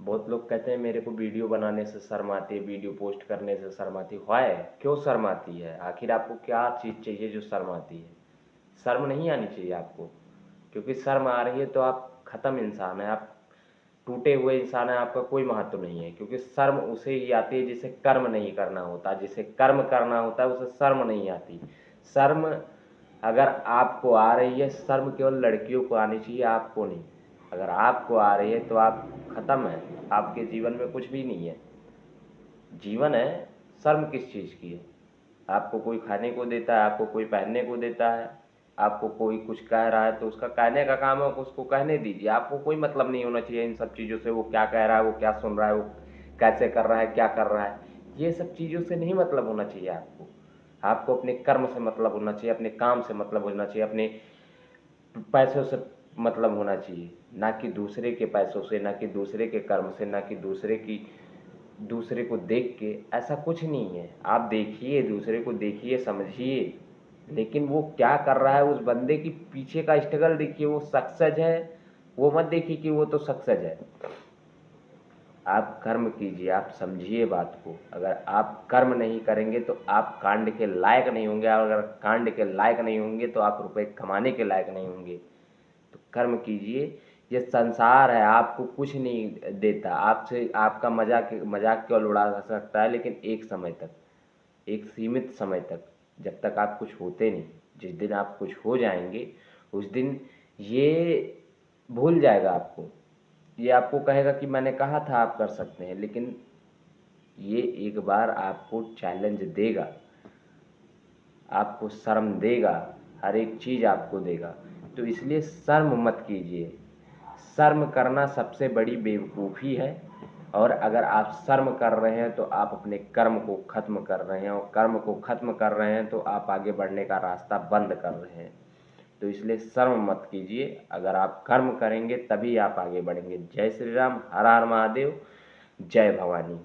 बहुत लोग कहते हैं मेरे को वीडियो बनाने से शर्म आती है, वीडियो पोस्ट करने से शर्म आती है। व्हाय? क्यों शर्म आती है? आखिर आपको क्या चीज़ चाहिए जो शर्म आती है? शर्म नहीं आनी चाहिए आपको, क्योंकि शर्म आ रही है तो आप ख़त्म इंसान हैं, आप टूटे हुए इंसान हैं, आपका कोई महत्व नहीं है। क्योंकि शर्म उसे ही आती है जिसे कर्म नहीं करना होता, जिसे कर्म करना होता है उसे शर्म नहीं आती। शर्म अगर आपको आ रही है, शर्म केवल लड़कियों को आनी चाहिए, आपको नहीं। अगर आपको आ रही है तो आप ख़त्म हैं, आपके जीवन में कुछ भी नहीं है। जीवन है, शर्म किस चीज़ की है? आपको कोई खाने को देता है, आपको कोई पहनने को देता है, आपको कोई कुछ कह रहा है तो उसका कहने का काम है, उसको कहने दीजिए। आपको कोई मतलब नहीं होना चाहिए इन सब चीज़ों से, वो क्या कह रहा है, वो क्या सुन रहा है, वो कैसे कर रहा है, क्या कर रहा है। ये सब चीज़ों से नहीं मतलब होना चाहिए आपको। आपको अपने कर्म से मतलब होना चाहिए, अपने काम से मतलब होना चाहिए, अपने पैसों से मतलब होना चाहिए, ना कि दूसरे के पैसों से, ना कि दूसरे के कर्म से, ना कि दूसरे को देख के। ऐसा कुछ नहीं है। आप देखिए, दूसरे को देखिए, समझिए, लेकिन वो क्या कर रहा है, उस बंदे की पीछे का स्ट्रगल देखिए। वो सक्सेस है, वो मत देखिए कि वो तो सक्सेस है। आप कर्म कीजिए, आप समझिए बात को। अगर आप कर्म नहीं करेंगे तो आप कांड के लायक नहीं होंगे, और अगर कांड के लायक नहीं होंगे तो आप रुपए कमाने के लायक नहीं होंगे। तो कर्म कीजिए। ये संसार है, आपको कुछ नहीं देता। आपसे आपका मजाक मजाक केवल उड़ा सकता है, लेकिन एक समय तक, एक सीमित समय तक। जब तक आप कुछ होते नहीं। जिस दिन आप कुछ हो जाएंगे उस दिन ये भूल जाएगा आपको। ये आपको कहेगा कि मैंने कहा था आप कर सकते हैं, लेकिन ये एक बार आपको चैलेंज देगा, आपको शर्म देगा, हर एक चीज़ आपको देगा। तो इसलिए शर्म मत कीजिए। शर्म करना सबसे बड़ी बेवकूफ़ी है। और अगर आप शर्म कर रहे हैं तो आप अपने कर्म को ख़त्म कर रहे हैं, और कर्म को ख़त्म कर रहे हैं तो आप आगे बढ़ने का रास्ता बंद कर रहे हैं। तो इसलिए शर्म मत कीजिए। अगर आप कर्म करेंगे तभी आप आगे बढ़ेंगे। जय श्री राम, हर हर महादेव, जय भवानी।